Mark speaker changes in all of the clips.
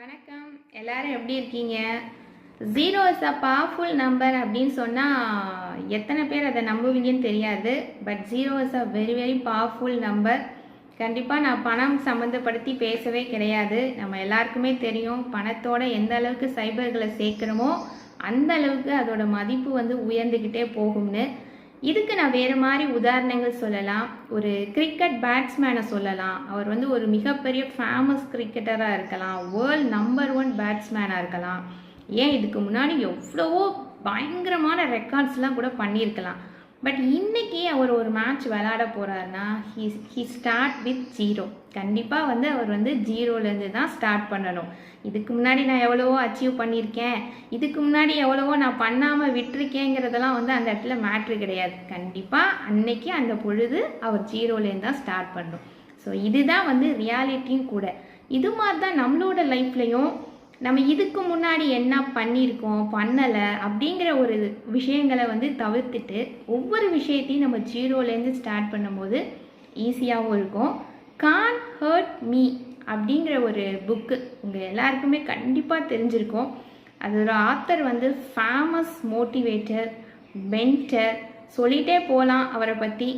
Speaker 1: வணக்கம். எல்லாரும் எப்படி இருக்கீங்க? 0 இஸ் அ பவர்ஃபுல் நம்பர் அப்படின்னு சொன்னால் எத்தனை பேர் அதை நம்புவீங்கன்னு தெரியாது. But 0 is a very very powerful number. கண்டிப்பாக நான் பணம் சம்மந்தப்படுத்தி பேசவே கிடையாது. நம்ம எல்லாருக்குமே தெரியும் பணத்தோட எந்த அளவுக்கு சைபர்களை சேர்க்குறோமோ அந்த அளவுக்கு அதோட மதிப்பு உயர்ந்துக்கிட்டே போகும்னு. இதுக்கு நான் வேறு மாதிரி உதாரணங்கள் சொல்லலாம். ஒரு கிரிக்கெட் பேட்ஸ்மேனை சொல்லலாம். அவர் ஒரு மிகப்பெரிய ஃபேமஸ் கிரிக்கெட்டராக இருக்கலாம், வேர்ல்ட் நம்பர் 1 பேட்ஸ்மேனாக இருக்கலாம். ஏன் இதுக்கு முன்னாடி எவ்வளவோ பயங்கரமான ரெக்கார்ட்ஸ்லாம் கூட பண்ணியிருக்கலாம். பட் இன்னைக்கு அவர் ஒரு மேட்ச் விளையாட போகிறாருன்னா ஹி ஸ்டார்ட் வித் 0. கண்டிப்பாக அவர் 0லேருந்து தான் ஸ்டார்ட் பண்ணணும். இதுக்கு முன்னாடி நான் எவ்வளவோ அச்சீவ் பண்ணியிருக்கேன், இதுக்கு முன்னாடி எவ்வளவோ நான் பண்ணாமல் விட்டுருக்கேங்கிறதெல்லாம் அந்த இடத்துல மேட்ரு கிடையாது. கண்டிப்பாக அன்னைக்கு அந்த பொழுது அவர் 0லேருந்து தான் ஸ்டார்ட் பண்ணணும். ஸோ இதுதான் ரியாலிட்டியும் கூட. இது மாதிரி தான் நம்மளோட லைஃப்லையும் நம்ம இதுக்கு முன்னாடி என்ன பண்ணியிருக்கோம் பண்ணலை அப்படிங்கிற ஒரு விஷயங்களை தவிர்த்துட்டு ஒவ்வொரு விஷயத்தையும் நம்ம 0லேருந்து ஸ்டார்ட் பண்ணும்போது ஈஸியாகவும் இருக்கும். கான் ஹர்ட் மீ அப்படிங்கிற ஒரு புக்கு உங்கள் எல்லாருக்குமே கண்டிப்பாக தெரிஞ்சிருக்கும். அதோட ஆத்தர் ஃபேமஸ் மோட்டிவேட்டர், மென்டர், சொல்லிகிட்டே போகலாம் அவரை பற்றி,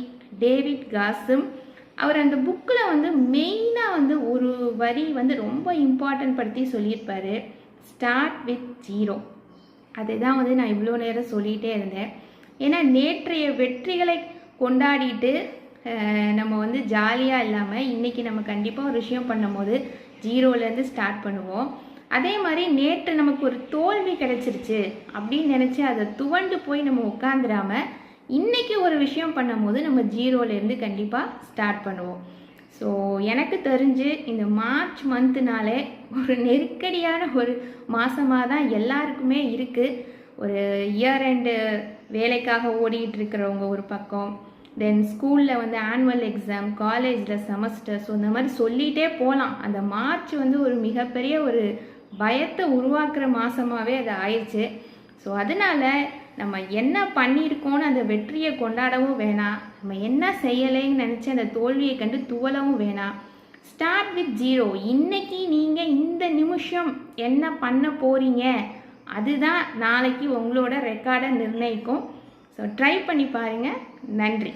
Speaker 1: டேவிட் காசிம். அவர் அந்த புக்கில் மெயினாக ஒரு வரி ரொம்ப இம்பார்ட்டன்ட் படுத்தி சொல்லியிருப்பார். Start with 0. அதுதான் நான் இவ்வளோ நேரம் சொல்லிகிட்டே இருந்தேன். ஏன்னா நேற்றைய வெற்றிகளை கொண்டாடிட்டு நம்ம ஜாலியாக இல்லாமல் இன்றைக்கி நம்ம கண்டிப்பாக ஒரு விஷயம் பண்ணும்போது 0லேருந்து ஸ்டார்ட் பண்ணுவோம். அதே மாதிரி நேற்று நமக்கு ஒரு தோல்வி கிடைச்சிருச்சு அப்படின்னு நினச்சி அதை துவண்டு போய் நம்ம உட்காந்துடாமல் இன்றைக்கி ஒரு விஷயம் பண்ணும்போது நம்ம 0லேருந்து கண்டிப்பாக ஸ்டார்ட் பண்ணுவோம். ஸோ எனக்கு தெரிஞ்சு இந்த மார்ச் மந்த்னாலே ஒரு நெருக்கடியான ஒரு மாதமாக தான் எல்லாருக்குமே இருக்குது. ஒரு இயர் எண்டு வேலைக்காக ஓடிட்டு இருக்கிறவங்க ஒரு பக்கம், தென் ஸ்கூலில் ஆனுவல் எக்ஸாம், காலேஜில் செமஸ்டர், ஸோ இந்த மாதிரி சொல்லிகிட்டே போகலாம். அந்த மார்ச் ஒரு மிகப்பெரிய ஒரு பயத்தை உருவாக்குற மாதமாகவே அது ஆயிடுச்சு. ஸோ அதனால் நம்ம என்ன பண்ணியிருக்கோன்னு அந்த வெற்றியை கொண்டாடவும் வேணாம், நம்ம என்ன செய்யலைன்னு நினச்சி அந்த தோல்வியை கண்டு துவலவும் வேணாம். Start with 0. இன்னைக்கு நீங்கள் இந்த நிமிஷம் என்ன பண்ண போகிறீங்க அதுதான் நாளைக்கு உங்களோட ரெக்கார்டை நிர்ணயிக்கும். ஸோ ட்ரை பண்ணி பாருங்கள். நன்றி.